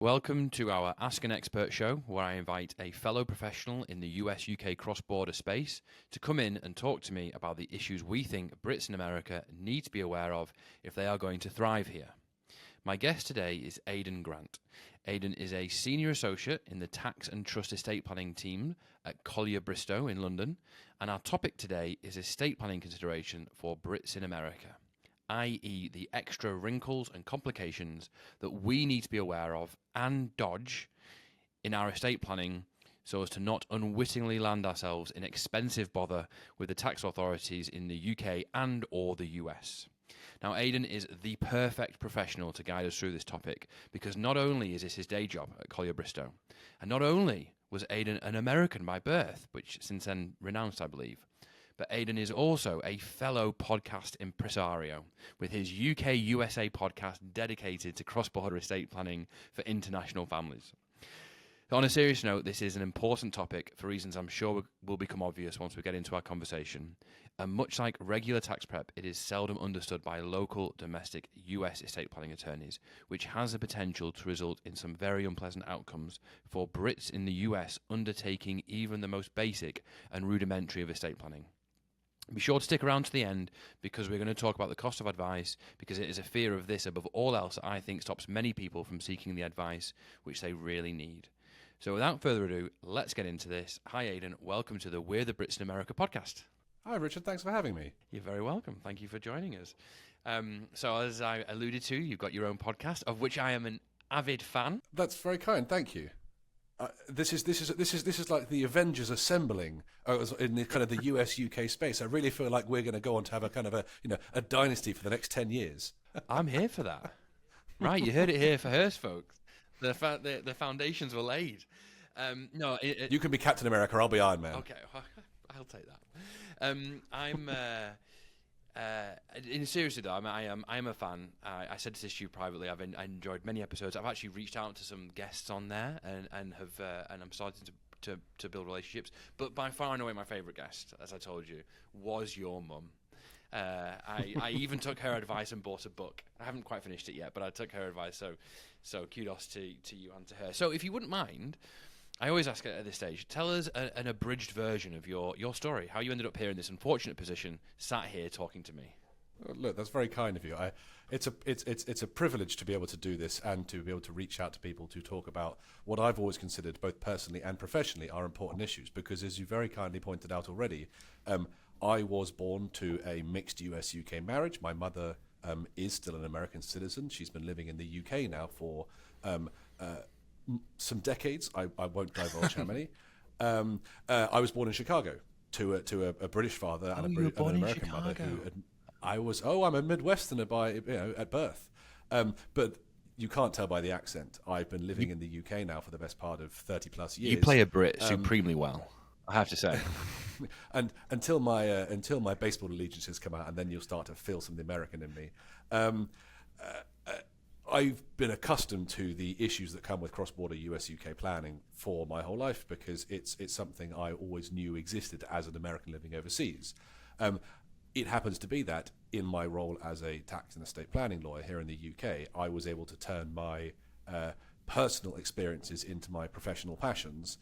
Welcome to our Ask an Expert show, where I invite a fellow professional in the US-UK cross-border space to come in and talk to me about the issues we think Brits in America need to be aware of if they are going to thrive here. My guest today is Aidan Grant. Aidan is a senior associate in the tax and trust estate planning team at Collyer Bristow in London, and our topic today is estate planning consideration for Brits in America, i.e. the extra wrinkles and complications that we need to be aware of and dodge in our estate planning so as to not unwittingly land ourselves in expensive bother with the tax authorities in the UK and or the US. Now, Aidan is the perfect professional to guide us through this topic because not only is this his day job at Collyer Bristow, and not only was Aidan an American by birth, which since then renounced, I believe, but Aidan is also a fellow podcast impresario with his UK USA podcast dedicated to cross-border estate planning for international families. On a serious note, this is an important topic for reasons I'm sure will become obvious once we get into our conversation. And much like regular tax prep, it is seldom understood by local domestic US estate planning attorneys, which has the potential to result in some very unpleasant outcomes for Brits in the US undertaking even the most basic and rudimentary of estate planning. Be sure to stick around to the end because we're going to talk about the cost of advice, because it is a fear of this above all else that I think stops many people from seeking the advice which they really need. So without further ado, let's get into this. Hi Aidan, welcome to the We're the Brits in America podcast. Hi Richard, thanks for having me. You're very welcome. Thank you for joining us. So as I alluded to, you've got your own podcast, of which I am an avid fan. That's very kind, thank you. This is like the Avengers assembling in the kind of the US UK space. I really feel like we're going to go on to have a kind of a dynasty for the next 10 years. I'm here for that. Right, you heard it here for Hearst, folks. The foundations were laid. You can be Captain America. I'll be Iron Man. Okay, I'll take that. Seriously though, I am a fan. I said this to you privately. I enjoyed many episodes. I've actually reached out to some guests on there, and I'm starting to build relationships. But by far and away, my favourite guest, as I told you, was your mum. I even took her advice and bought a book. I haven't quite finished it yet, but I took her advice. So kudos to you and to her. So if you wouldn't mind, I always ask at this stage, tell us an abridged version of your story, how you ended up here in this unfortunate position, sat here talking to me. Look, that's very kind of you. It's a privilege to be able to do this and to be able to reach out to people to talk about what I've always considered, both personally and professionally, are important issues. Because as you very kindly pointed out already, I was born to a mixed US-UK marriage. My mother is still an American citizen. She's been living in the UK now for some decades. I won't divulge how many. I was born in Chicago to a British father and an American mother. I'm a Midwesterner at birth. But you can't tell by the accent. I've been living in the UK now for the best part of 30 plus years. You play a Brit supremely well, I have to say. And until my baseball allegiances come out, and then you'll start to feel some of the American in me. I've been accustomed to the issues that come with cross-border US-UK planning for my whole life because it's something I always knew existed as an American living overseas. It happens to be that in my role as a tax and estate planning lawyer here in the UK, I was able to turn my personal experiences into my professional passions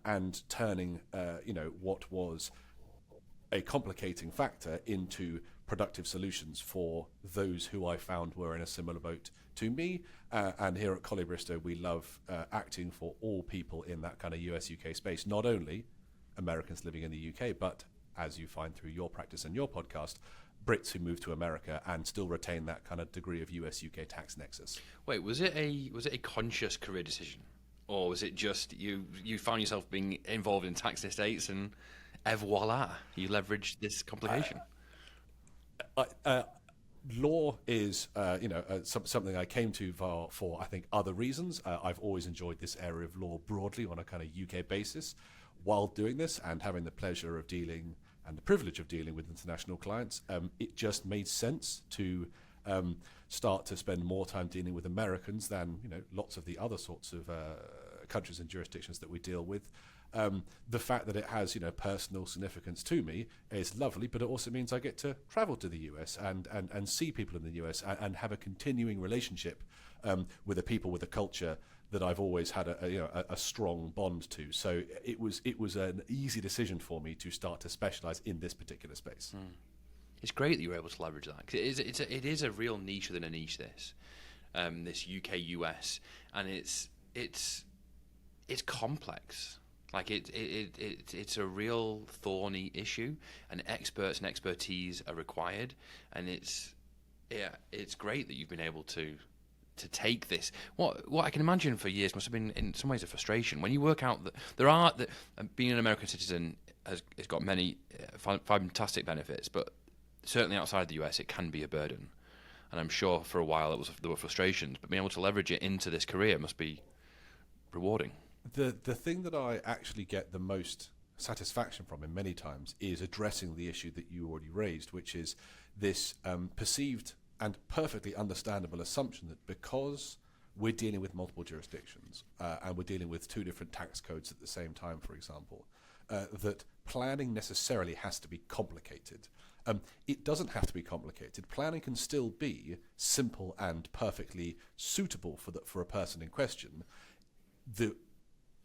and turning what was a complicating factor into productive solutions for those who I found were in a similar boat to me. And here at Collyer Bristow, we love acting for all people in that kind of US-UK space, not only Americans living in the UK, but as you find through your practice and your podcast, Brits who move to America and still retain that kind of degree of US-UK tax nexus. Wait, was it a conscious career decision? Or was it just you found yourself being involved in tax estates and voila, you leveraged this complication? Law is, something I came to for I think other reasons. I've always enjoyed this area of law broadly on a kind of UK basis. While doing this and having the pleasure of dealing and the privilege of dealing with international clients, it just made sense to start to spend more time dealing with Americans than lots of the other sorts of countries and jurisdictions that we deal with. The fact that it has, personal significance to me is lovely, but it also means I get to travel to the US and see people in the US and have a continuing relationship with the people, with the culture that I've always had a strong bond to. So it was an easy decision for me to start to specialise in this particular space. It's great that you're able to leverage that, because it is a real niche within a niche. This UK US, and it's complex. Like it's a real thorny issue, and experts and expertise are required. And it's great that you've been able to take this. What I can imagine for years must have been in some ways a frustration when you work out that being an American citizen has got many fantastic benefits, but certainly outside the US it can be a burden. And I'm sure for a while there were frustrations, but being able to leverage it into this career must be rewarding. The thing that I actually get the most satisfaction from in many times is addressing the issue that you already raised, which is this perceived and perfectly understandable assumption that because we're dealing with multiple jurisdictions and we're dealing with 2 different tax codes at the same time, for example, that planning necessarily has to be complicated. It doesn't have to be complicated. Planning can still be simple and perfectly suitable for a person in question. The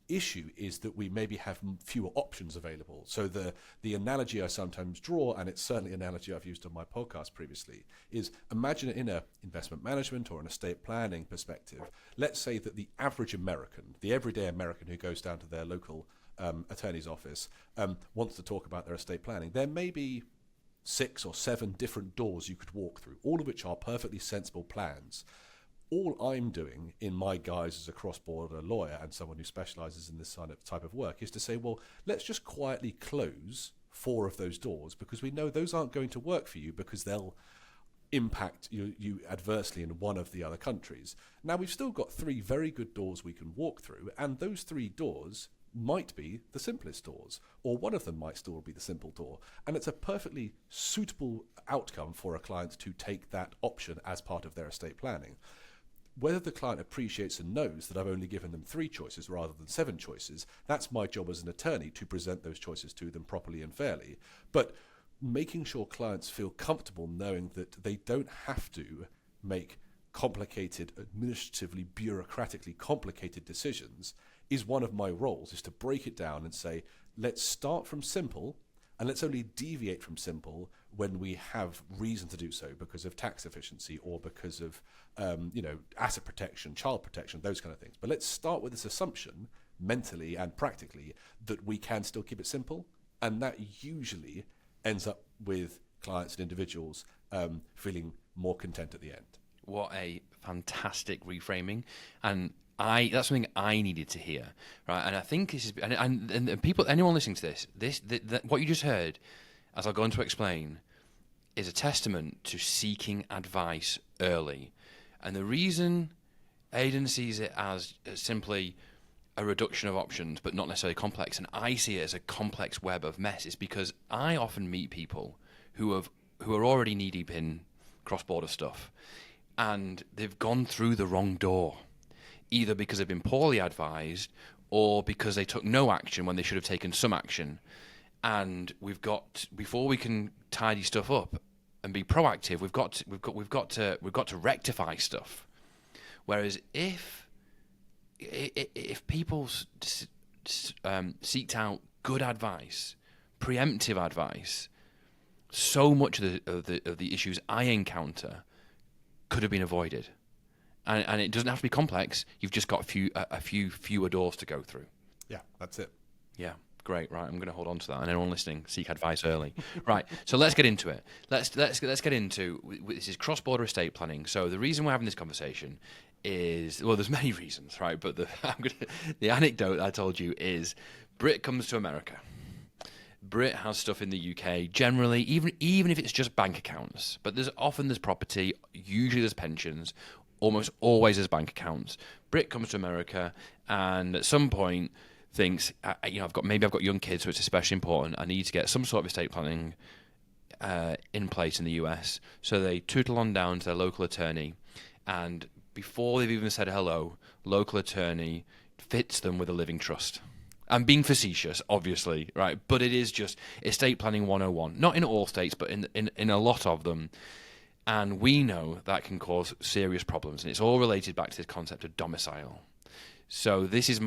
issue is that we maybe have fewer options available. So the analogy I sometimes draw, and it's certainly an analogy I've used on my podcast previously, is imagine it in an investment management or an estate planning perspective. Let's say that the average American, the everyday American who goes down to their local attorney's office, wants to talk about their estate planning. There may be 6 or 7 different doors you could walk through, all of which are perfectly sensible plans. All I'm doing in my guise as a cross-border lawyer and someone who specialises in this type of work is to say, well, let's just quietly close 4 of those doors because we know those aren't going to work for you because they'll impact you adversely in one of the other countries. Now, we've still got 3 very good doors we can walk through, and those 3 doors might be the simplest doors, or one of them might still be the simple door. And it's a perfectly suitable outcome for a client to take that option as part of their estate planning. Whether the client appreciates and knows that I've only given them 3 choices rather than 7 choices, that's my job as an attorney to present those choices to them properly and fairly. But making sure clients feel comfortable knowing that they don't have to make complicated, administratively, bureaucratically complicated decisions is one of my roles, is to break it down and say, let's start from simple and let's only deviate from simple when we have reason to do so because of tax efficiency or because of asset protection, child protection, those kind of things. But let's start with this assumption, mentally and practically, that we can still keep it simple. And that usually ends up with clients and individuals feeling more content at the end. What a fantastic reframing. And that's something I needed to hear, right? And I think this is, and people, anyone listening to this, what you just heard, as I'll go on to explain, is a testament to seeking advice early. And the reason Aidan sees it as simply a reduction of options, but not necessarily complex, and I see it as a complex web of mess, is because I often meet people who are already knee-deep in cross-border stuff, and they've gone through the wrong door, either because they've been poorly advised or because they took no action when they should have taken some action. And before we can tidy stuff up and be proactive, we've got to rectify stuff. Whereas if people seeked out good advice, preemptive advice, so much of the issues I encounter could have been avoided. And it doesn't have to be complex. You've just got a few fewer doors to go through. Yeah, that's it. Yeah, great. Right, I'm going to hold on to that. And anyone listening, seek advice early. Right, so let's get into it. Let's get into this is cross-border estate planning. So the reason we're having this conversation is, well, there's many reasons, right? But the anecdote I told you is Brit comes to America. Brit has stuff in the UK generally, even if it's just bank accounts. But there's property, usually there's pensions. Almost always as bank accounts. Brit comes to America and at some point thinks, I've got young kids, so it's especially important. I need to get some sort of estate planning in place in the US. So they tootle on down to their local attorney, and before they've even said hello, local attorney fits them with a living trust. I'm being facetious, obviously, right? But it is just estate planning 101. Not in all states, but in a lot of them. And we know that can cause serious problems. And it's all related back to this concept of domicile. So this is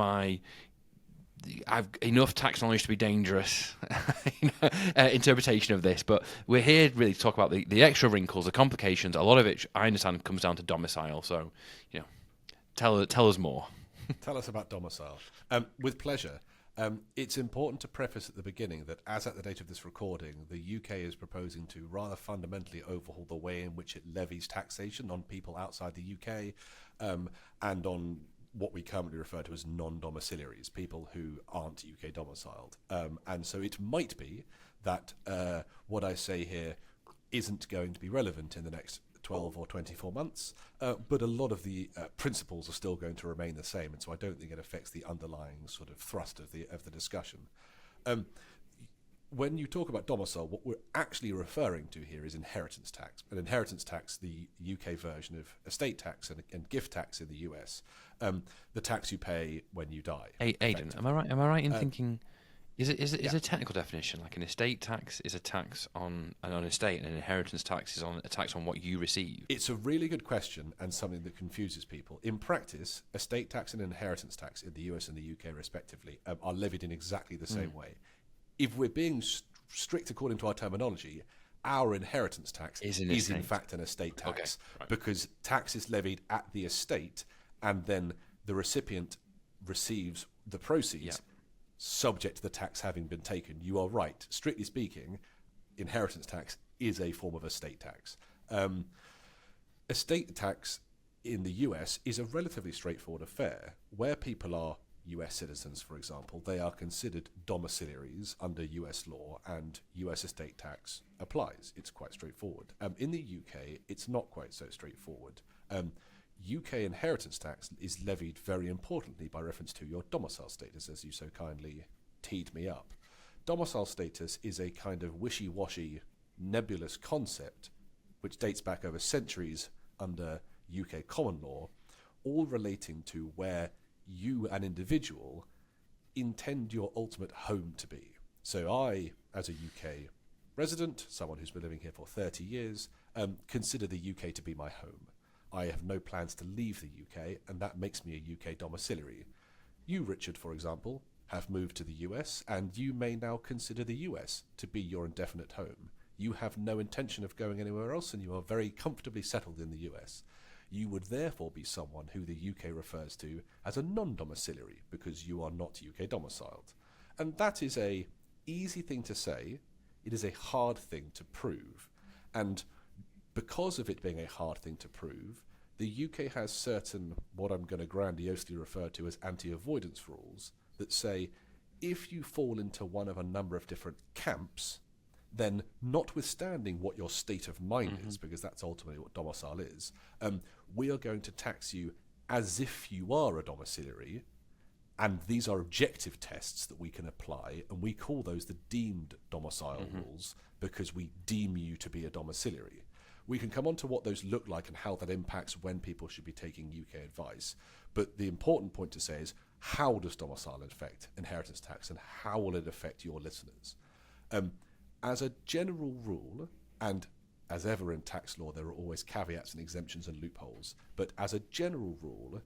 I've enough tax knowledge to be dangerous interpretation of this, but we're here really to talk about the extra wrinkles, the complications. A lot of it, I understand, comes down to domicile. So, tell us more. Tell us about domicile. With pleasure. It's important to preface at the beginning that as at the date of this recording, the UK is proposing to rather fundamentally overhaul the way in which it levies taxation on people outside the UK and on what we currently refer to as non-domiciliaries, people who aren't UK domiciled. And so it might be that what I say here isn't going to be relevant in the next 12 or 24 months, but a lot of the principles are still going to remain the same, and so I don't think it affects the underlying sort of thrust of the discussion. When you talk about domicile, what we're actually referring to here is inheritance tax. And inheritance tax, the UK version of estate tax and gift tax in the US, the tax you pay when you die. Aidan, am I right in thinking? Is it a technical definition? Like an estate tax is a tax on an estate, and an inheritance tax is a tax on what you receive? It's a really good question and something that confuses people. In practice, estate tax and inheritance tax in the US and the UK respectively are levied in exactly the same way. If we're being strict according to our terminology, our inheritance tax is in fact an estate tax, because tax is levied at the estate and then the recipient receives the proceeds. Subject to the tax having been taken. You are right. Strictly speaking, inheritance tax is a form of estate tax. Estate tax in the US is a relatively straightforward affair. Where people are US citizens, for example, they are considered domiciliaries under US law, and US estate tax applies. It's quite straightforward. In the UK, it's not quite so straightforward. UK inheritance tax is levied very importantly by reference to your domicile status, as you so kindly teed me up. Domicile status is a kind of wishy-washy, nebulous concept which dates back over centuries under UK common law, all relating to where you, an individual, intend your ultimate home to be. So I, as a UK resident, someone who's been living here for 30 years, consider the UK to be my home. I have no plans to leave the UK, and that makes me a UK domiciliary. You, Richard, for example, have moved to the US, and you may now consider the US to be your indefinite home. You have no intention of going anywhere else, and you are very comfortably settled in the US. You would therefore be someone who the UK refers to as a non-domiciliary, because you are not UK domiciled. And that is a easy thing to say. It is a hard thing to prove. And because of it being a hard thing to prove, the UK has certain, what I'm going to grandiosely refer to as anti-avoidance rules, that say if you fall into one of a number of different camps, then notwithstanding what your state of mind is, because that's ultimately what domicile is, we are going to tax you as if you are a domiciliary, and these are objective tests that we can apply, and we call those the deemed domicile rules, because we deem you to be a domiciliary. We can come on to what those look like and how that impacts when people should be taking UK advice. But the important point to say is, how does domicile affect inheritance tax, and how will it affect your listeners? As a general rule, and as ever in tax law, there are always caveats and exemptions and loopholes, but as a general rule,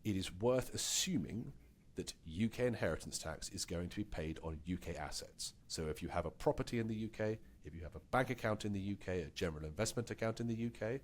it is worth assuming that UK inheritance tax is going to be paid on UK assets. So if you have a property in the UK, if you have a bank account in the UK, a general investment account in the UK,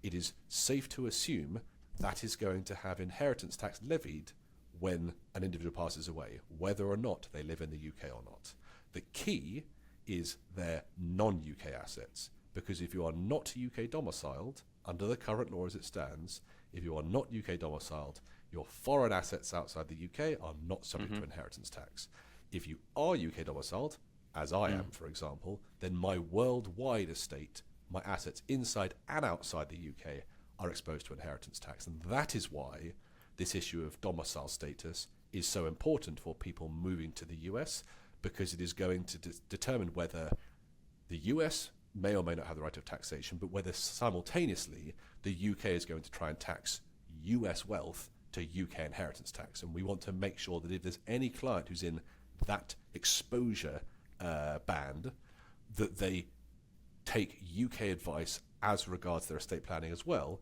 it is safe to assume that is going to have inheritance tax levied when an individual passes away, whether or not they live in the UK or not. The key is their non-UK assets, because if you are not UK domiciled, under the current law as it stands, if you are not UK domiciled, your foreign assets outside the UK are not subject to inheritance tax. If you are UK domiciled, as I am, for example, then my worldwide estate, my assets inside and outside the UK, are exposed to inheritance tax. And that is why this issue of domicile status is so important for people moving to the US, because it is going to determine whether the US may or may not have the right of taxation, but whether simultaneously the UK is going to try and tax US wealth to UK inheritance tax, and we want to make sure that if there's any client who's in that exposure band, that they take UK advice as regards their estate planning as well,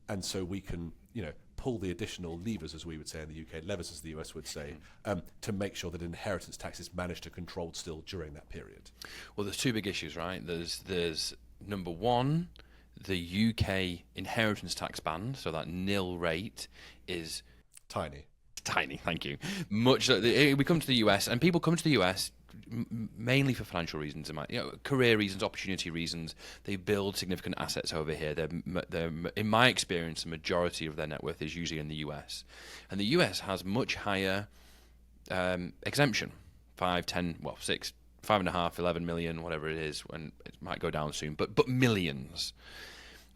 and so we can, pull the additional levers, as we would say in the UK, levers as the US would say, to make sure that inheritance tax is managed and controlled still during that period. Well, there's two big issues, right? There's number one, the UK inheritance tax band, so that nil rate is Tiny, thank you. We come to the US, and people come to the US mainly for financial reasons, career reasons, opportunity reasons. They build significant assets over here. They're, in my experience, the majority of their net worth is usually in the US, and the US has much higher exemption, 5, 10, 6, 5.5, 11 million, whatever it is, and it might go down soon, but millions.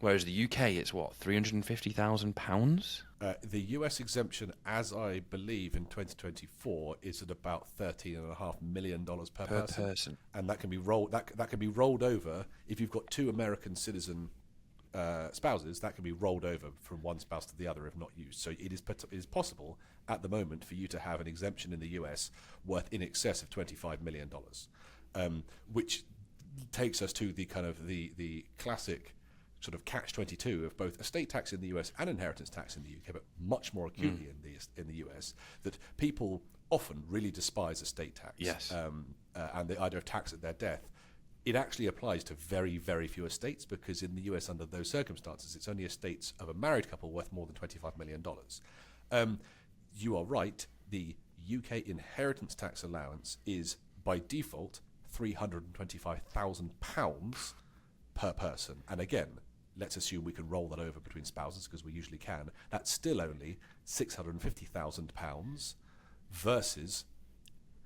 Whereas the UK, it's what, £350,000? The US exemption, as I believe in 2024, is at about $13.5 million per person, and that can be rolled. That can be rolled over if you've got two American citizen spouses. That can be rolled over from one spouse to the other if not used. So it is possible at the moment for you to have an exemption in the US worth in excess of $25 million, which takes us to the kind of the classic sort of catch-22 of both estate tax in the US and inheritance tax in the UK, but much more acutely in the US, that people often really despise estate tax. Yes. And they either tax at their death. It actually applies to very, very few estates, because in the US, under those circumstances, it's only estates of a married couple worth more than $25 million. You are right, the UK inheritance tax allowance is, by default, £325,000 per person. And again, let's assume we can roll that over between spouses, because we usually can. That's still only £650,000 versus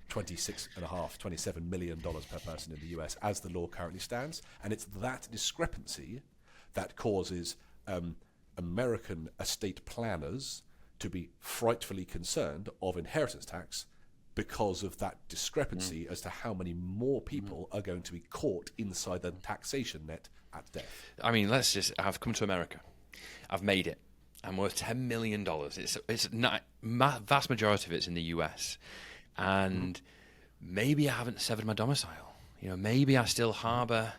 $27 million per person in the US as the law currently stands. And it's that discrepancy that causes American estate planners to be frightfully concerned of inheritance tax, because of that discrepancy as to how many more people are going to be caught inside the taxation net at death. I mean, I've come to America. I've made it. I'm worth $10 million. It's not, vast majority of it's in the US. And maybe I haven't severed my domicile. Maybe I still harbour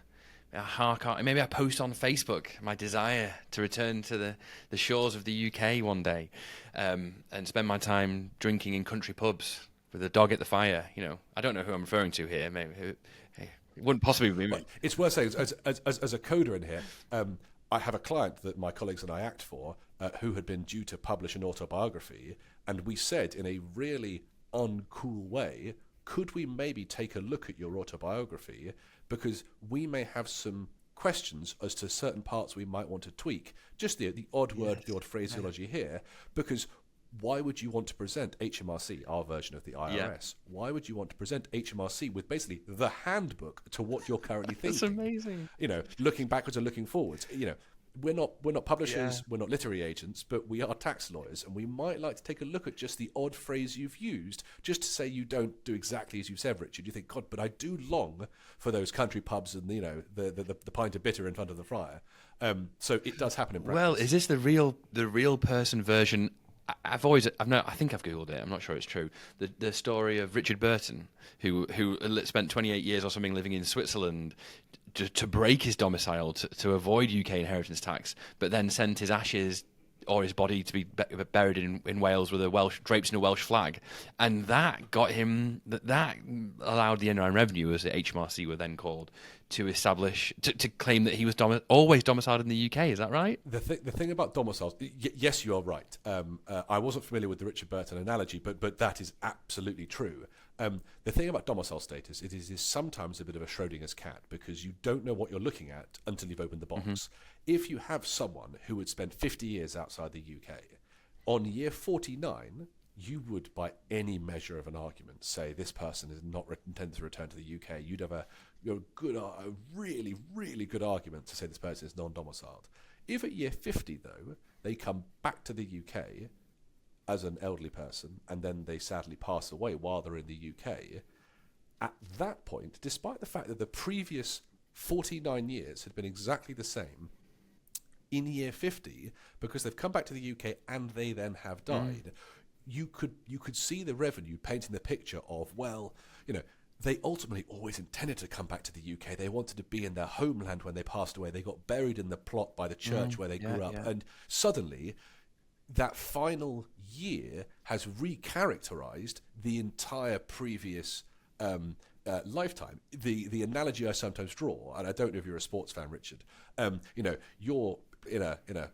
maybe I post on Facebook my desire to return to the shores of the UK one day, and spend my time drinking in country pubs with a dog at the fire. I don't know who I'm referring to here. Maybe it wouldn't possibly be me. Well, it's worth saying, as a coder in here, I have a client that my colleagues and I act for, who had been due to publish an autobiography, and we said in a really uncool way, could we maybe take a look at your autobiography, because we may have some questions as to certain parts we might want to tweak. Just the odd word, the odd phraseology here, because why would you want to present HMRC, our version of the IRS? Yeah. Why would you want to present HMRC with basically the handbook to what you're currently thinking? That's amazing. Looking backwards and looking forwards. We're not publishers, we're not literary agents, but we are tax lawyers, and we might like to take a look at just the odd phrase you've used, just to say you don't do exactly as you said, Richard. You think, God, but I do long for those country pubs and the pint of bitter in front of the fryer. So it does happen in practice. Well, is this the real person version? I think I've googled it. I'm not sure it's true. The story of Richard Burton, who spent 28 years or something living in Switzerland to break his domicile to avoid UK inheritance tax, but then sent his ashes or his body to be buried in Wales with drapes in a Welsh flag, and that got him. That allowed the Inland Revenue, as the HMRC were then called, to establish to claim that he was always domiciled in the UK. Is that right? The thing about domiciles, yes, you are right. I wasn't familiar with the Richard Burton analogy, but that is absolutely true. The thing about domicile status, it is sometimes a bit of a Schrodinger's cat, because you don't know what you're looking at until you've opened the box. Mm-hmm. If you have someone who had spent 50 years outside the UK, on year 49, you would, by any measure of an argument, say this person is not intended to return to the UK. You'd have a really, really good argument to say this person is non-domiciled. If at year 50, though, they come back to the UK as an elderly person, and then they sadly pass away while they're in the UK, at that point, despite the fact that the previous 49 years had been exactly the same, in year 50, because they've come back to the UK and they then have died, you could see the revenue painting the picture of, well, they ultimately always intended to come back to the UK. They wanted to be in their homeland when they passed away. They got buried in the plot by the church where they grew up. And suddenly, that final year has recharacterized the entire previous lifetime. The analogy I sometimes draw, and I don't know if you're a sports fan, Richard, you're in a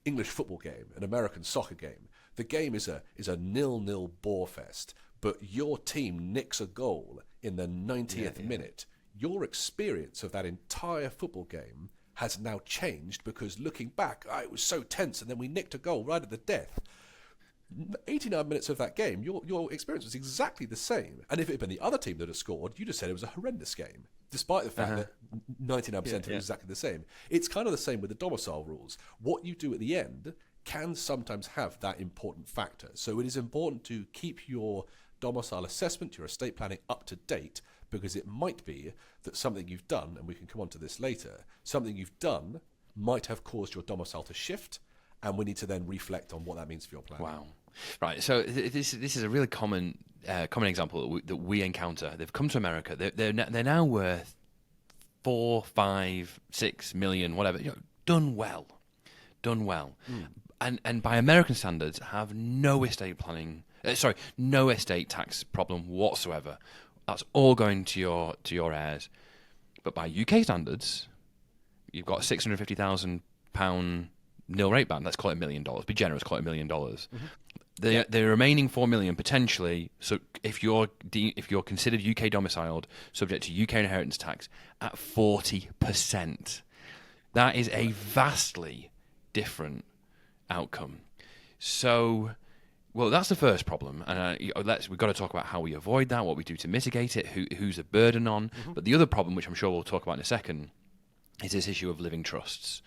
English football game, an American soccer game. The game is a 0-0 bore fest, but your team nicks a goal in the 90th minute. Your experience of that entire football game has now changed, because looking back, it was so tense, and then we nicked a goal right at the death. 89 minutes of that game, your experience was exactly the same. And if it had been the other team that had scored, you'd have said it was a horrendous game, despite the fact that 99% of it was exactly the same. It's kind of the same with the domicile rules. What you do at the end can sometimes have that important factor. So it is important to keep your domicile assessment, your estate planning up to date, because it might be that something you've done, and we can come on to this later, something you've done might have caused your domicile to shift, and we need to then reflect on what that means for your plan. Wow. Right, so this is a really common example that we encounter. They've come to America. They're now worth 4, 5, 6 million, whatever. Done well. And by American standards, have no estate planning. No estate tax problem whatsoever. That's all going to your heirs. But by UK standards, you've got £650,000 nil rate ban. Let's call it $1 million. Be generous, call it $1 million. The remaining 4 million potentially. So if you're considered UK domiciled, subject to UK inheritance tax at 40%, that is a vastly different outcome. So, well, that's the first problem, and we've got to talk about how we avoid that, what we do to mitigate it, who's a burden on. But the other problem, which I'm sure we'll talk about in a second, is this issue of living trusts.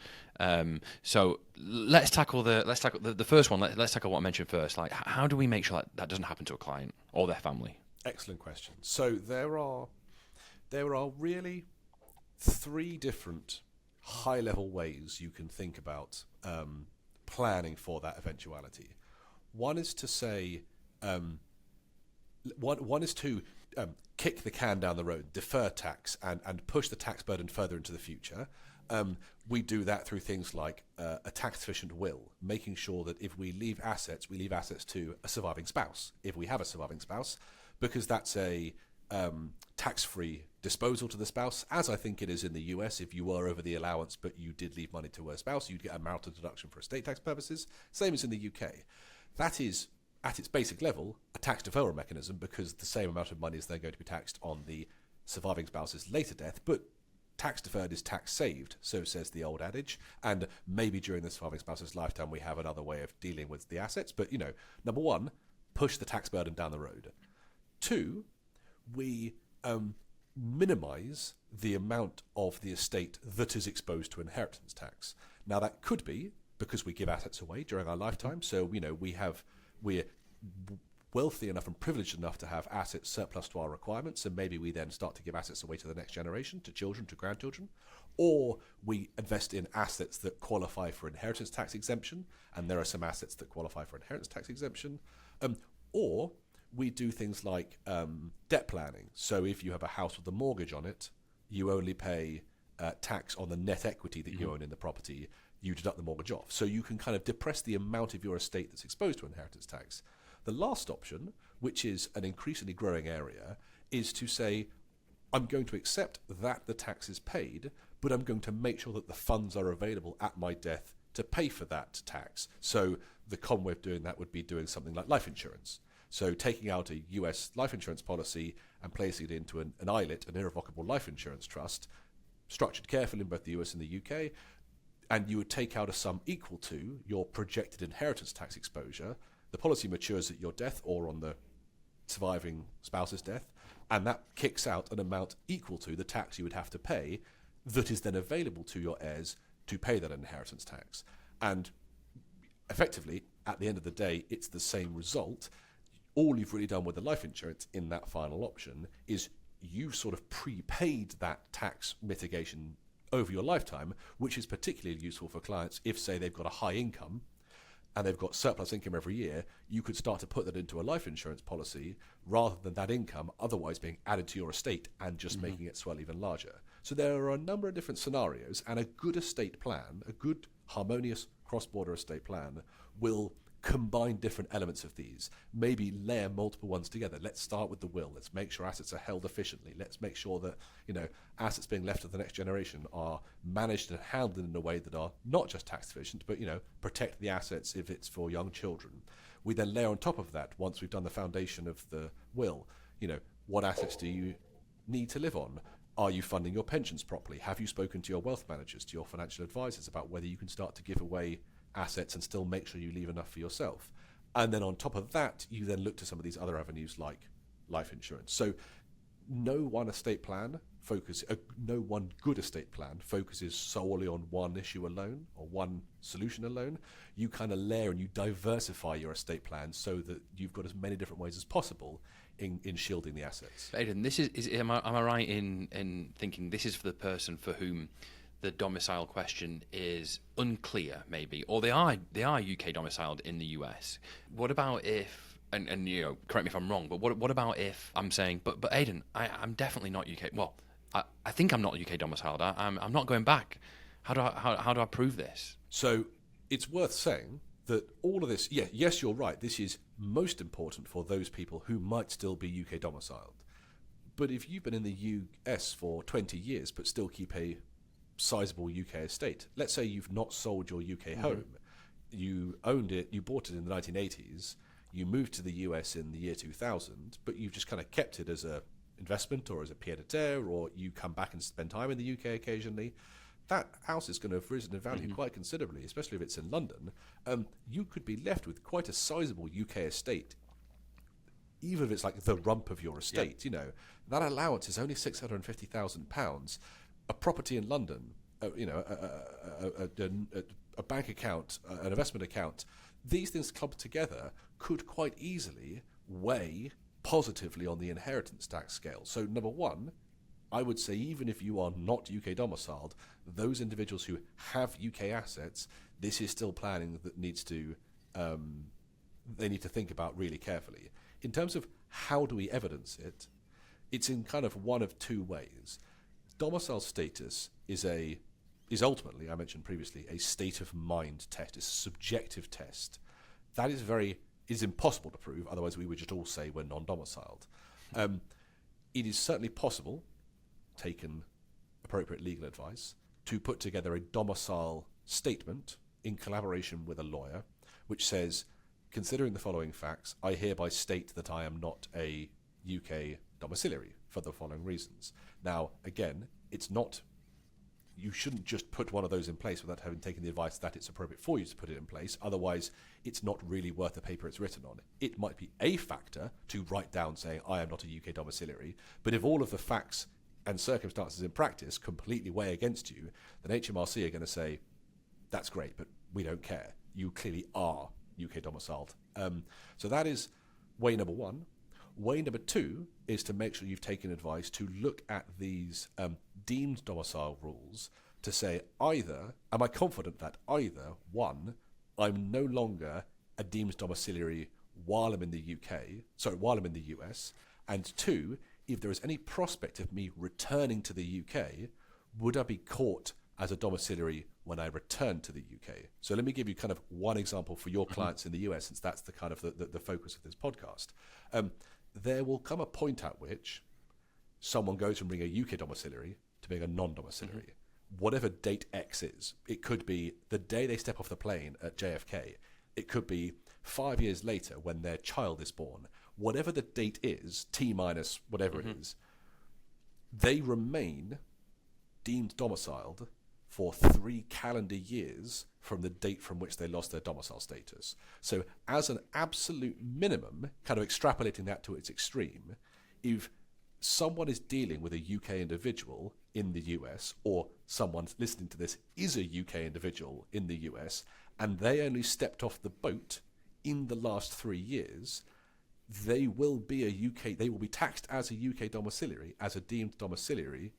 So let's tackle the first one. Let's tackle what I mentioned first. Like, how do we make sure that doesn't happen to a client or their family? Excellent question. So there are really 3 different high-level ways you can think about planning for that eventuality. One is to say, one is to kick the can down the road, defer tax, and push the tax burden further into the future. We do that through things like a tax-efficient will, making sure that if we leave assets to a surviving spouse, if we have a surviving spouse, because that's a tax-free disposal to the spouse, as I think it is in the US. If you were over the allowance but you did leave money to a spouse, you'd get a marital deduction for estate tax purposes. Same as in the UK. That is, at its basic level, a tax deferral mechanism, because the same amount of money is then going to be taxed on the surviving spouse's later death, but tax deferred is tax saved, so says the old adage, and maybe during the surviving spouse's lifetime we have another way of dealing with the assets. But, number one, push the tax burden down the road. 2, we minimise the amount of the estate that is exposed to inheritance tax. Now, that could be because we give assets away during our lifetime, so we're wealthy enough and privileged enough to have assets surplus to our requirements, and maybe we then start to give assets away to the next generation, to children, to grandchildren, or we invest in assets that qualify for inheritance tax exemption, and there are some assets that qualify for inheritance tax exemption, or we do things like debt planning. So if you have a house with a mortgage on it, you only pay tax on the net equity that you own in the property. You deduct the mortgage off. So you can kind of depress the amount of your estate that's exposed to inheritance tax. The last option, which is an increasingly growing area, is to say, I'm going to accept that the tax is paid, but I'm going to make sure that the funds are available at my death to pay for that tax. So the common way of doing that would be doing something like life insurance. So taking out a US life insurance policy and placing it into an ILIT, an irrevocable life insurance trust, structured carefully in both the US and the UK, and you would take out a sum equal to your projected inheritance tax exposure. The policy matures at your death or on the surviving spouse's death, and that kicks out an amount equal to the tax you would have to pay that is then available to your heirs to pay that inheritance tax. And effectively, at the end of the day, it's the same result. All you've really done with the life insurance in that final option is you sort of prepaid that tax mitigation over your lifetime, which is particularly useful for clients if, say, they've got a high income and they've got surplus income every year. You could start to put that into a life insurance policy rather than that income otherwise being added to your estate and just making it swell even larger. So there are a number of different scenarios, and a good estate plan, a good harmonious cross-border estate plan, will combine different elements of these, maybe layer multiple ones together. Let's start with the will. Let's make sure assets are held efficiently. Let's make sure that, assets being left to the next generation are managed and handled in a way that are not just tax efficient, but, protect the assets if it's for young children. We then layer on top of that, once we've done the foundation of the will, what assets do you need to live on? Are you funding your pensions properly? Have you spoken to your wealth managers, to your financial advisors about whether you can start to give away assets and still make sure you leave enough for yourself? And then on top of that, you then look to some of these other avenues like life insurance. So no one good estate plan focuses solely on one issue alone or one solution alone. You kind of layer and you diversify your estate plan so that you've got as many different ways as possible in shielding the assets. Aidan, this is am I right in thinking this is for the person for whom the domicile question is unclear, maybe, or they are UK domiciled in the US? What about if, and correct me if I'm wrong, but what about if I'm saying, but Aidan, I'm definitely not UK. Well, I think I'm not UK domiciled. I'm not going back. How do I prove this? So it's worth saying that all of this, yes, you're right. This is most important for those people who might still be UK domiciled. But if you've been in the US for 20 years but still keep a sizable UK estate, let's say you've not sold your UK home, you owned it, you bought it in the 1980s, you moved to the US in the year 2000, but you've just kind of kept it as a investment or as a pied-à-terre, or you come back and spend time in the UK occasionally, that house is going to have risen in value quite considerably, especially if it's in London. You could be left with quite a sizable UK estate, even if it's like the rump of your estate. That allowance is only £650,000. A property in London, a bank account, an investment account, these things clubbed together could quite easily weigh positively on the inheritance tax scale. So number one, I would say even if you are not UK domiciled, those individuals who have UK assets, this is still planning that needs to, they need to think about really carefully. In terms of how do we evidence it, it's in kind of one of two ways. Domicile status is ultimately, I mentioned previously, a state of mind test. It's a subjective test. That is impossible to prove, otherwise we would just all say we're non-domiciled. It is certainly possible, taken appropriate legal advice, to put together a domicile statement in collaboration with a lawyer, which says, considering the following facts, I hereby state that I am not a UK domiciliary for the following reasons. Now, again, you shouldn't just put one of those in place without having taken the advice that it's appropriate for you to put it in place. Otherwise, it's not really worth the paper it's written on. It might be a factor to write down saying, I am not a UK domiciliary, but if all of the facts and circumstances in practice completely weigh against you, then HMRC are going to say, that's great, but we don't care. You clearly are UK domiciled. So that is way number one. Way number two is to make sure you've taken advice to look at these deemed domicile rules to say either, am I confident that either, one, I'm no longer a deemed domiciliary while I'm in the US, and two, if there is any prospect of me returning to the UK, would I be caught as a domiciliary when I return to the UK? So let me give you kind of one example for your clients in the US, since that's the kind of the focus of this podcast. There will come a point at which someone goes from being a UK domiciliary to being a non-domiciliary. Whatever date X is, it could be the day they step off the plane at JFK. It could be 5 years later when their child is born. Whatever the date is, T minus whatever it is, they remain deemed domiciled for 3 calendar years from the date from which they lost their domicile status. So as an absolute minimum, kind of extrapolating that to its extreme, if someone is dealing with a UK individual in the US, or someone listening to this is a UK individual in the US, and they only stepped off the boat in the last 3 years, they will be taxed as a UK domiciliary, as a deemed domiciliary,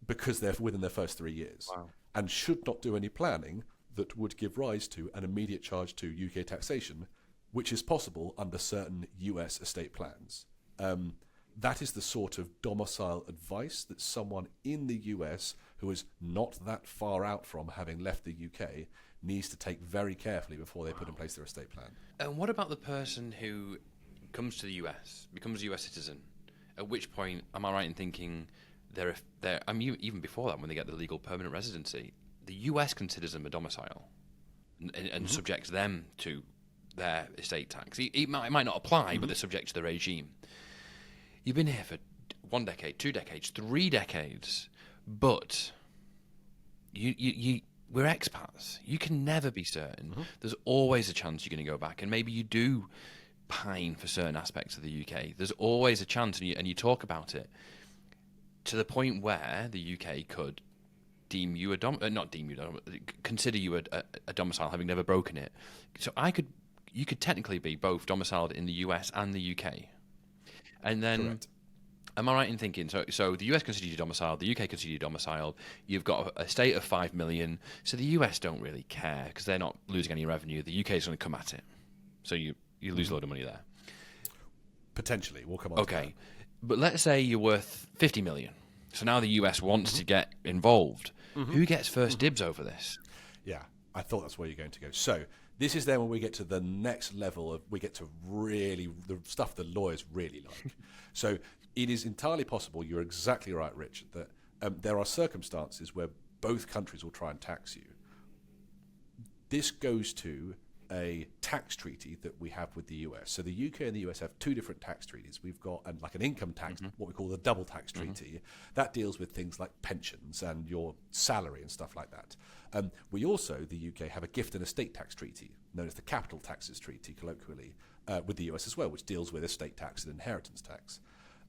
because they're within their first 3 years, and should not do any planning that would give rise to an immediate charge to UK taxation, which is possible under certain US estate plans. That is the sort of domicile advice that someone in the US who is not that far out from having left the UK needs to take very carefully before they put in place their estate plan. And what about the person who comes to the US, becomes a US citizen? At which point, am I right in thinking I mean, even before that, when they get the legal permanent residency, the US considers them a domicile and subjects them to their estate tax. It might not apply, but they're subject to the regime. You've been here for 1 decade, 2 decades, 3 decades, but we're expats. You can never be certain. There's always a chance you're going to go back, and maybe you do pine for certain aspects of the UK. There's always a chance, and you talk about it to the point where the UK could deem you consider you a domicile, having never broken it. So you could technically be both domiciled in the US and the UK. And then, correct. Am I right in thinking, so the US considers you domiciled, the UK considers you domiciled, you've got a estate of 5 million, so the US don't really care because they're not losing any revenue. The UK is going to come at it. So you lose a load of money there. Potentially, we'll come on to that. Okay, but let's say you're worth 50 million. So now the US wants to get involved. Who gets first dibs over this? Yeah, I thought that's where you're going to go. So this is then when we get to the next level we get to really the stuff the lawyers really like. So it is entirely possible, you're exactly right, Richard, that there are circumstances where both countries will try and tax you. This goes to a tax treaty that we have with the US. So the UK and the US have 2 different tax treaties. We've got like an income tax, what we call the double tax treaty. That deals with things like pensions and your salary and stuff like that. We also, the UK, have a gift and estate tax treaty, known as the capital taxes treaty, colloquially, with the US as well, which deals with estate tax and inheritance tax.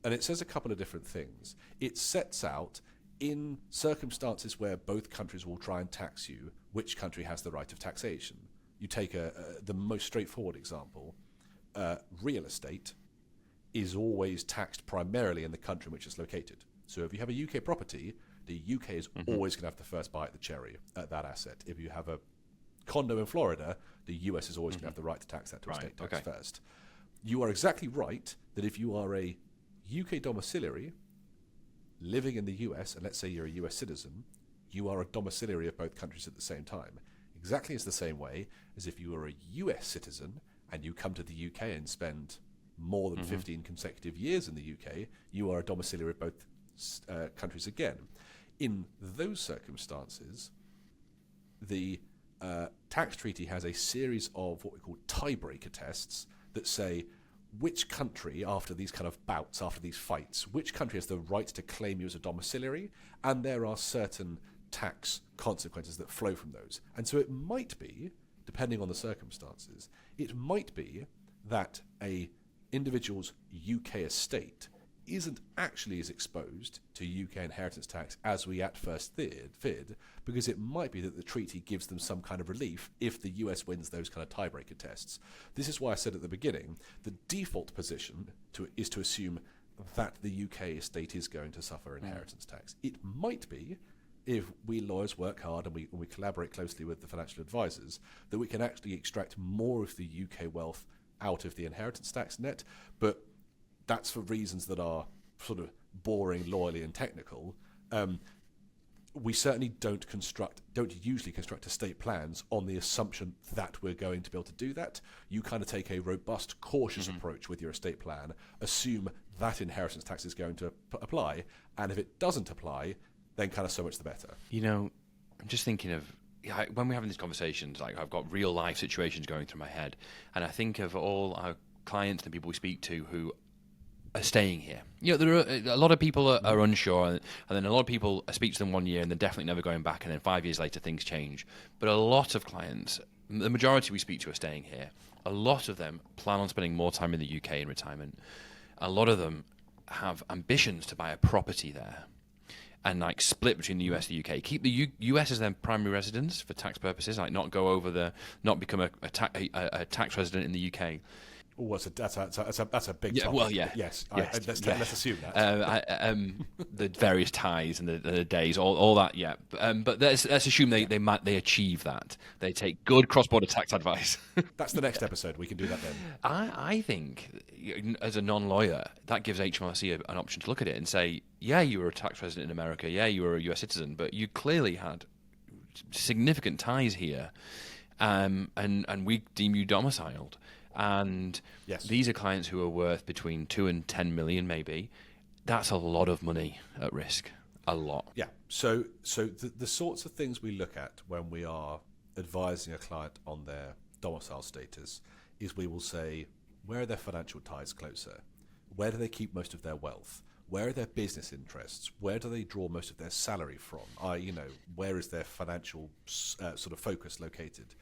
And it says a couple of different things. It sets out, in circumstances where both countries will try and tax you, which country has the right of taxation. You take the most straightforward example, real estate is always taxed primarily in the country in which it's located. So if you have a UK property, the UK is always going to have the first bite of the cherry at that asset. If you have a condo in Florida, the US is always going to have the right to tax that to estate tax first. You are exactly right that if you are a UK domiciliary living in the US, and let's say you're a US citizen, you are a domiciliary of both countries at the same time. Exactly as the same way as if you were a US citizen and you come to the UK and spend more than 15 consecutive years in the UK, you are a domiciliary of both countries again. In those circumstances, the tax treaty has a series of what we call tiebreaker tests that say which country, after these kind of bouts, after these fights, which country has the right to claim you as a domiciliary, and there are certain tax consequences that flow from those. And so it might be, depending on the circumstances, it might be that a individual's UK estate isn't actually as exposed to UK inheritance tax as we at first feared, because it might be that the treaty gives them some kind of relief if the US wins those kind of tiebreaker tests. This is why I said at the beginning, the default position is to assume that the UK estate is going to suffer inheritance tax. It might be, if we lawyers work hard and we collaborate closely with the financial advisors, that we can actually extract more of the UK wealth out of the inheritance tax net, but that's for reasons that are sort of boring, lawyerly and technical. We certainly don't usually construct estate plans on the assumption that we're going to be able to do that. You kind of take a robust, cautious approach with your estate plan, assume that inheritance tax is going to apply, and if it doesn't apply, then kind of so much the better. You know, I'm just thinking of, when we're having these conversations, like I've got real life situations going through my head, and I think of all our clients and people we speak to who are staying here. You know, there are a lot of people are unsure, and then a lot of people, I speak to them 1 year and they're definitely never going back, and then 5 years later things change. But a lot of clients, the majority we speak to are staying here. A lot of them plan on spending more time in the UK in retirement. A lot of them have ambitions to buy a property there and like split between the US and the UK. Keep the US as their primary residence for tax purposes, like not go over not become a tax resident in the UK. Oh, that's a big Yeah, topic. well, yeah. Yes, Yes, let's assume that. The various ties and the days, all that, yeah. But let's assume they achieve that. They take good cross-border tax advice. That's the next episode. We can do that then. I think, as a non-lawyer, that gives HMRC an option to look at it and say, yeah, you were a tax resident in America, yeah, you were a US citizen, but you clearly had significant ties here, and we deem you domiciled. And Yes. these are clients who are worth between 2 and 10 million, maybe. That's a lot of money at risk. A lot. Yeah. So the sorts of things we look at when we are advising a client on their domicile status is we will say, where are their financial ties closer? Where do they keep most of their wealth? Where are their business interests? Where do they draw most of their salary from? Where is their financial sort of focus located?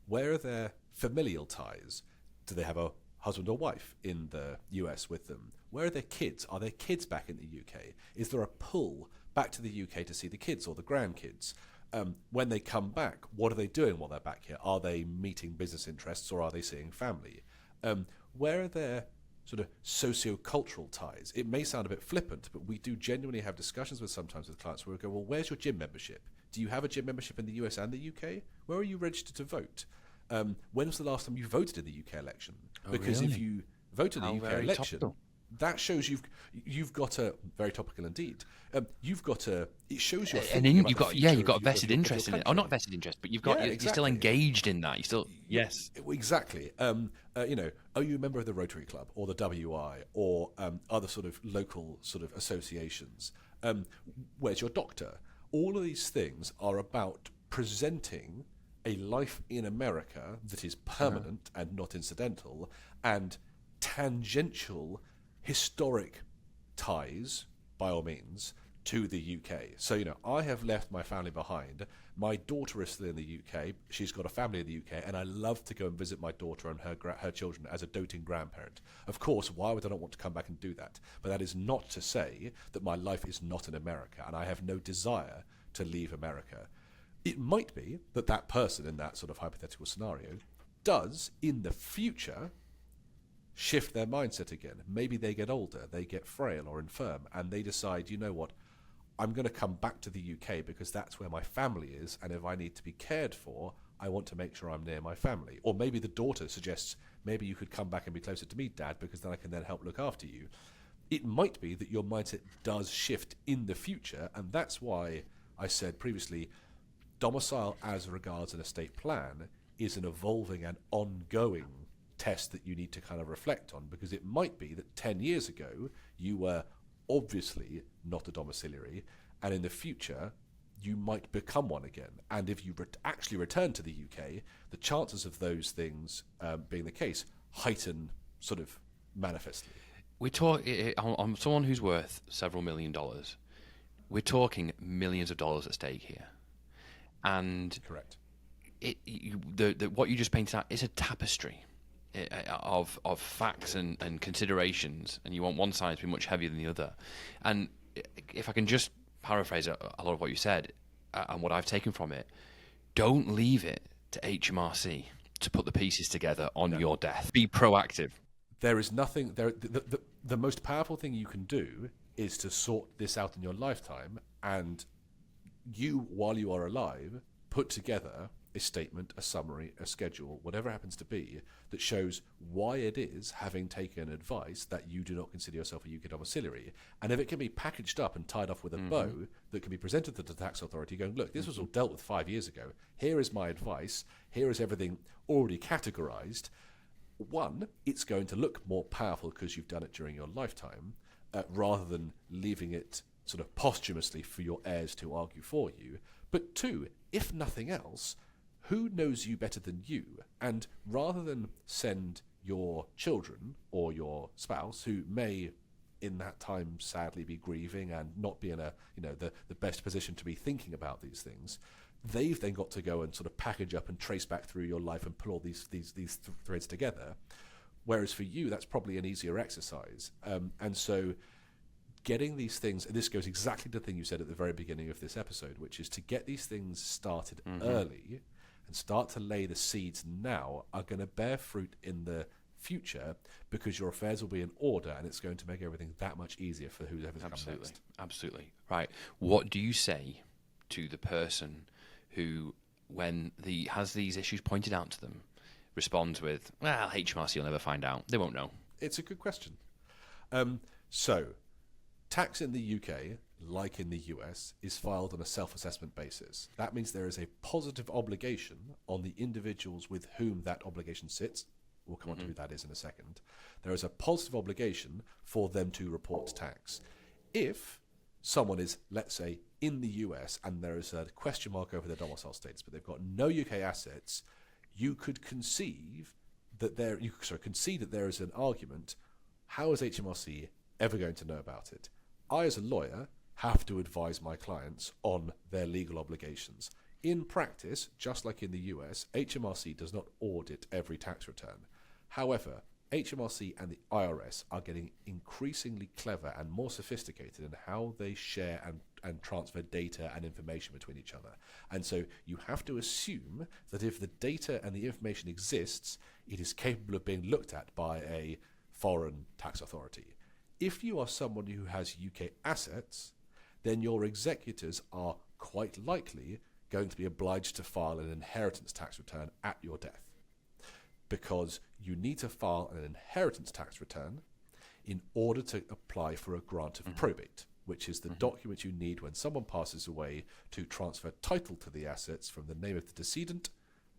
Where are their familial ties? Do they have a husband or wife in the US with them? Where are their kids? Are their kids back in the UK? Is there a pull back to the UK to see the kids or the grandkids? When they come back, what are they doing while they're back here? Are they meeting business interests or are they seeing family? Where are their sort of socio-cultural ties? It may sound a bit flippant, but we do genuinely have discussions sometimes with clients where we go, well, where's your gym membership? Do you have a gym membership in the US and the UK? Where are you registered to vote? When was the last time you voted in the UK election? Because really? if you vote in the How UK very election, topical. that shows you've got a very topical indeed. It shows you're And thinking about you've the got future you've got of vested your interest in it. Or country. not vested interest, but you're still exactly. engaged in that. You still yes. Exactly. Are you a member of the Rotary Club or the WI or other sort of local sort of associations? Where's your doctor? All of these things are about presenting a life in America that is permanent and not incidental, and tangential historic ties, by all means, to the UK. So, I have left my family behind. My daughter is still in the UK. She's got a family in the UK, and I love to go and visit my daughter and her children as a doting grandparent. Of course, why would I not want to come back and do that? But that is not to say that my life is not in America, and I have no desire to leave America. It might be that person in that sort of hypothetical scenario does, in the future, shift their mindset again. Maybe they get older, they get frail or infirm, and they decide, you know what, I'm going to come back to the UK because that's where my family is, and if I need to be cared for, I want to make sure I'm near my family. Or maybe the daughter suggests, maybe you could come back and be closer to me, Dad, because then I can then help look after you. It might be that your mindset does shift in the future, and that's why I said previously, domicile as regards an estate plan is an evolving and ongoing test that you need to kind of reflect on, because it might be that 10 years ago you were obviously not a domiciliary, and in the future you might become one again. And if you actually return to the UK, the chances of those things being the case heighten sort of manifestly. We talk on someone who's worth several $1 million. We're talking millions of dollars at stake here. And Correct. What you just painted out is a tapestry of facts and considerations, and you want one side to be much heavier than the other. And if I can just paraphrase a lot of what you said and what I've taken from it, don't leave it to HMRC to put the pieces together on your death. Be proactive. There is nothing there. The most powerful thing you can do is to sort this out in your lifetime, and you, while you are alive, put together a statement, a summary, a schedule, whatever it happens to be, that shows why it is, having taken advice, that you do not consider yourself a UK domiciliary. And if it can be packaged up and tied off with a bow that can be presented to the tax authority going, look, this was all dealt with 5 years ago. Here is my advice. Here is everything already categorized. One, it's going to look more powerful because you've done it during your lifetime, rather than leaving it sort of posthumously for your heirs to argue for you. But two, if nothing else, who knows you better than you? And rather than send your children or your spouse, who may in that time sadly be grieving and not be in the best position to be thinking about these things, they've then got to go and sort of package up and trace back through your life and pull all these threads together. Whereas for you, that's probably an easier exercise. And so getting these things, and this goes exactly to the thing you said at the very beginning of this episode, which is to get these things started early and start to lay the seeds now, are going to bear fruit in the future, because your affairs will be in order, and it's going to make everything that much easier for whoever's come next. Absolutely. Right. What do you say to the person who, when has these issues pointed out to them, responds with, well, HMRC will never find out. They won't know. It's a good question. So, tax in the UK, like in the US, is filed on a self-assessment basis. That means there is a positive obligation on the individuals with whom that obligation sits. We'll come on to who that is in a second. There is a positive obligation for them to report tax. If someone is, let's say, in the US and there is a question mark over their domicile status, but they've got no UK assets, you could concede that there is an argument. How is HMRC ever going to know about it? I, as a lawyer, have to advise my clients on their legal obligations. In practice, just like in the US, HMRC does not audit every tax return. However, HMRC and the IRS are getting increasingly clever and more sophisticated in how they share and transfer data and information between each other. And so you have to assume that if the data and the information exists, it is capable of being looked at by a foreign tax authority. If you are someone who has UK assets, then your executors are quite likely going to be obliged to file an inheritance tax return at your death, because you need to file an inheritance tax return in order to apply for a grant of probate, which is the document you need when someone passes away to transfer title to the assets from the name of the decedent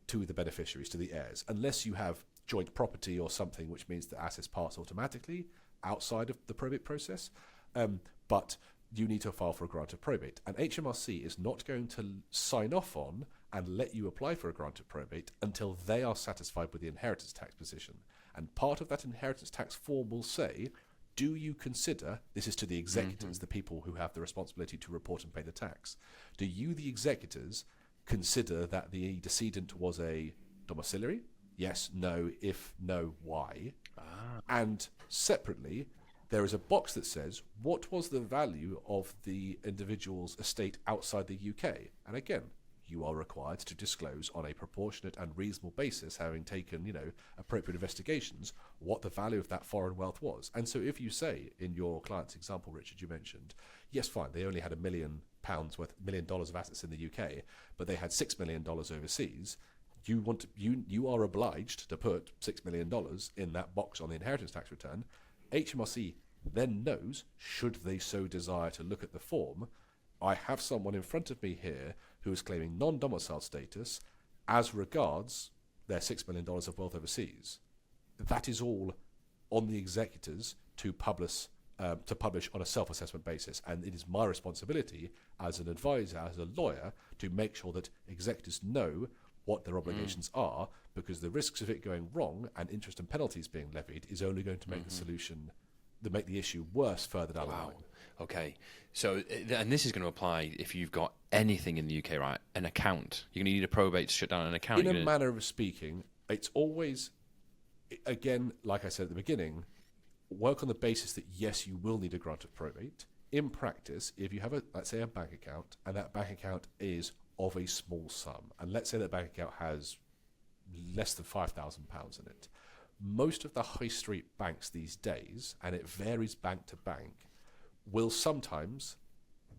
to the beneficiaries, to the heirs, unless you have joint property or something, which means the assets pass automatically outside of the probate process. But you need to file for a grant of probate. And HMRC is not going to sign off on and let you apply for a grant of probate until they are satisfied with the inheritance tax position. And part of that inheritance tax form will say, do you consider, this is to the executors, the people who have the responsibility to report and pay the tax, do you, the executors, consider that the decedent was a domiciliary? Yes, no, if no, why? And separately, there is a box that says, what was the value of the individual's estate outside the UK? And again, you are required to disclose on a proportionate and reasonable basis, having taken, appropriate investigations, what the value of that foreign wealth was. And so if you say, in your client's example, Richard, you mentioned, yes, fine, they only had £1 million worth, $1 million of assets in the UK, but they had $6 million overseas, you are obliged to put $6 million in that box on the inheritance tax return. HMRC then knows, should they so desire to look at the form, I have someone in front of me here who is claiming non-domicile status as regards their $6 million of wealth overseas. That is all on the executors to publish on a self-assessment basis, and it is my responsibility as an advisor, as a lawyer, to make sure that executors know what their obligations are, because the risks of it going wrong and interest and penalties being levied is only going to make make the issue worse further down the line. Okay, so, and this is going to apply if you've got anything in the UK, right? An account. You're going to need a probate to shut down an account. In a manner of speaking, it's always, again, like I said at the beginning, work on the basis that, yes, you will need a grant of probate. In practice, if you have, let's say, a bank account, and that bank account is of a small sum, and let's say that bank account has less than £5,000 in it, most of the high street banks these days, and it varies bank to bank, will sometimes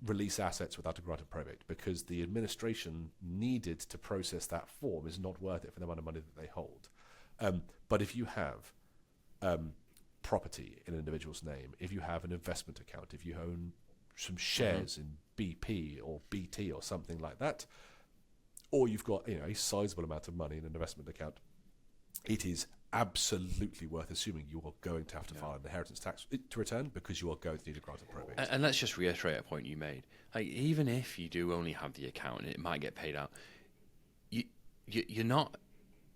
release assets without a grant of probate, because the administration needed to process that form is not worth it for the amount of money that they hold. But if you have property in an individual's name, if you have an investment account, if you own some shares in BP or BT or something like that, or you've got a sizable amount of money in an investment account, it is absolutely worth assuming you are going to have to file an inheritance tax to return, because you are going to need a grant of probate. And let's just reiterate a point you made. Like, even if you do only have the account and it might get paid out, you're not.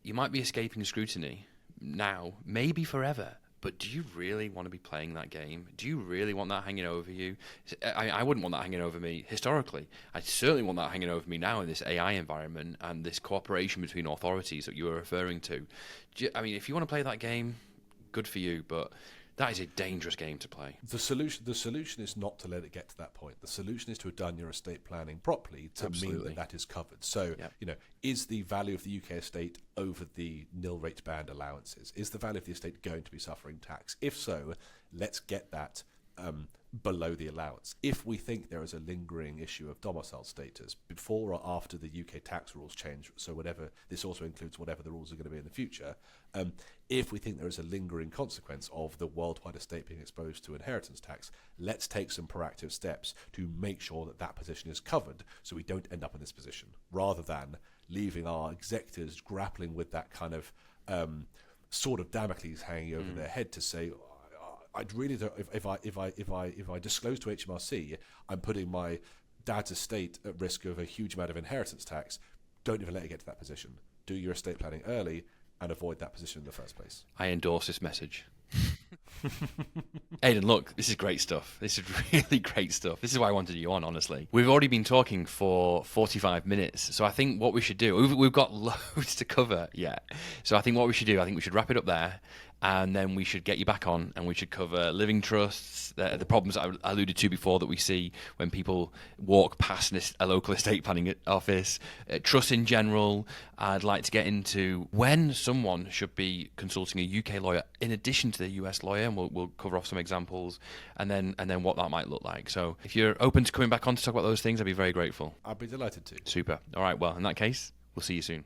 You might be escaping scrutiny now, maybe forever. But do you really want to be playing that game? Do you really want that hanging over you? I wouldn't want that hanging over me historically. I certainly want that hanging over me now in this AI environment and this cooperation between authorities that you were referring to. If you want to play that game, good for you. But That is a dangerous game to play. The solution is not to let it get to that point. The solution is to have done your estate planning properly to mean that that is covered. So, is the value of the UK estate over the nil rate band allowances? Is the value of the estate going to be suffering tax? If so, let's get that below the allowance. If we think there is a lingering issue of domicile status before or after the UK tax rules change, so whatever, this also includes whatever the rules are going to be in the future, if we think there is a lingering consequence of the worldwide estate being exposed to inheritance tax, let's take some proactive steps to make sure that that position is covered so we don't end up in this position, rather than leaving our executors grappling with that kind of sword of Damocles hanging over their head to say, I'd really don't, if I disclose to HMRC, I'm putting my dad's estate at risk of a huge amount of inheritance tax. Don't even let it get to that position. Do your estate planning early and avoid that position in the first place. I endorse this message. Aidan, look, this is great stuff. This is really great stuff. This is why I wanted you on, honestly. We've already been talking for 45 minutes, so I think what we should do, we've got loads to cover yet. So I think what we should do, I think we should wrap it up there, and then we should get you back on, and we should cover living trusts, the problems I alluded to before that we see when people walk past a local estate planning office, trusts in general. I'd like to get into when someone should be consulting a UK lawyer in addition to the US lawyer, and we'll cover off some examples, and then what that might look like. So if you're open to coming back on to talk about those things, I'd be very grateful. I'd be delighted to. Super. All right, well, in that case, we'll see you soon.